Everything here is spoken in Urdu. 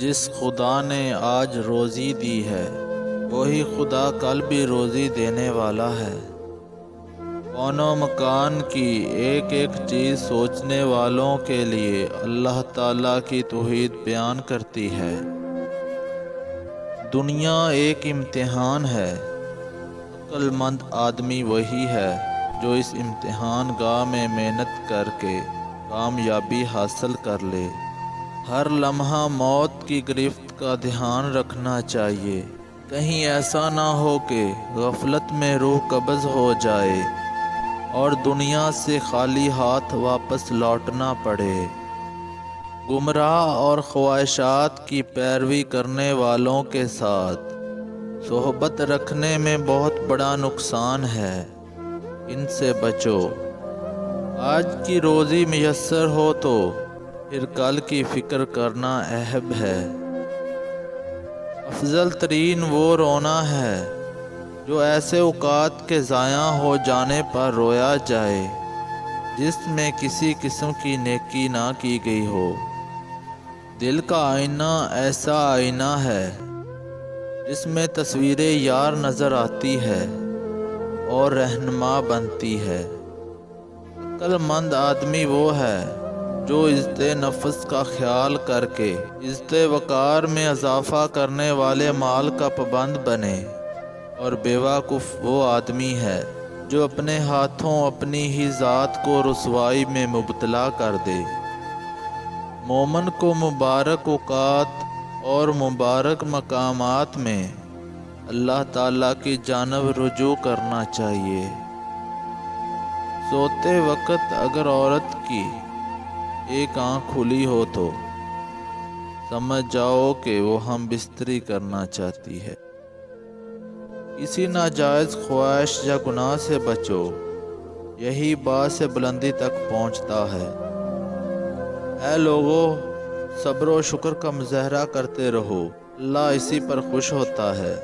جس خدا نے آج روزی دی ہے وہی خدا کل بھی روزی دینے والا ہے۔ کون و مکان کی ایک ایک چیز سوچنے والوں کے لیے اللہ تعالیٰ کی توحید بیان کرتی ہے۔ دنیا ایک امتحان ہے۔ عقل مند آدمی وہی ہے جو اس امتحان گاہ میں محنت کر کے کامیابی حاصل کر لے۔ ہر لمحہ موت کی گرفت کا دھیان رکھنا چاہیے، کہیں ایسا نہ ہو کہ غفلت میں روح قبض ہو جائے اور دنیا سے خالی ہاتھ واپس لوٹنا پڑے۔ گمراہ اور خواہشات کی پیروی کرنے والوں کے ساتھ صحبت رکھنے میں بہت بڑا نقصان ہے، ان سے بچو۔ آج کی روزی میسر ہو تو پھر کل کی فکر کرنا عیب ہے۔ افضل ترین وہ رونا ہے جو ایسے اوقات کے ضائع ہو جانے پر رویا جائے جس میں کسی قسم کی نیکی نہ کی گئی ہو۔ دل کا آئینہ ایسا آئینہ ہے جس میں تصویر یار نظر آتی ہے اور رہنما بنتی ہے۔ عقل مند آدمی وہ ہے جو عزت نفس کا خیال کر کے عزت وقار میں اضافہ کرنے والے مال کا پابند بنے، اور بیوقوف وہ آدمی ہے جو اپنے ہاتھوں اپنی ہی ذات کو رسوائی میں مبتلا کر دے۔ مومن کو مبارک اوقات اور مبارک مقامات میں اللہ تعالیٰ کی جانب رجوع کرنا چاہیے۔ سوتے وقت اگر عورت کی ایک آنکھ کھلی ہو تو سمجھ جاؤ کہ وہ ہم بستری کرنا چاہتی ہے۔ کسی ناجائز خواہش یا گناہ سے بچو، یہی باعث بلندی تک پہنچتا ہے۔ اے لوگو، صبر و شکر کا مظاہرہ کرتے رہو، اللہ اسی پر خوش ہوتا ہے۔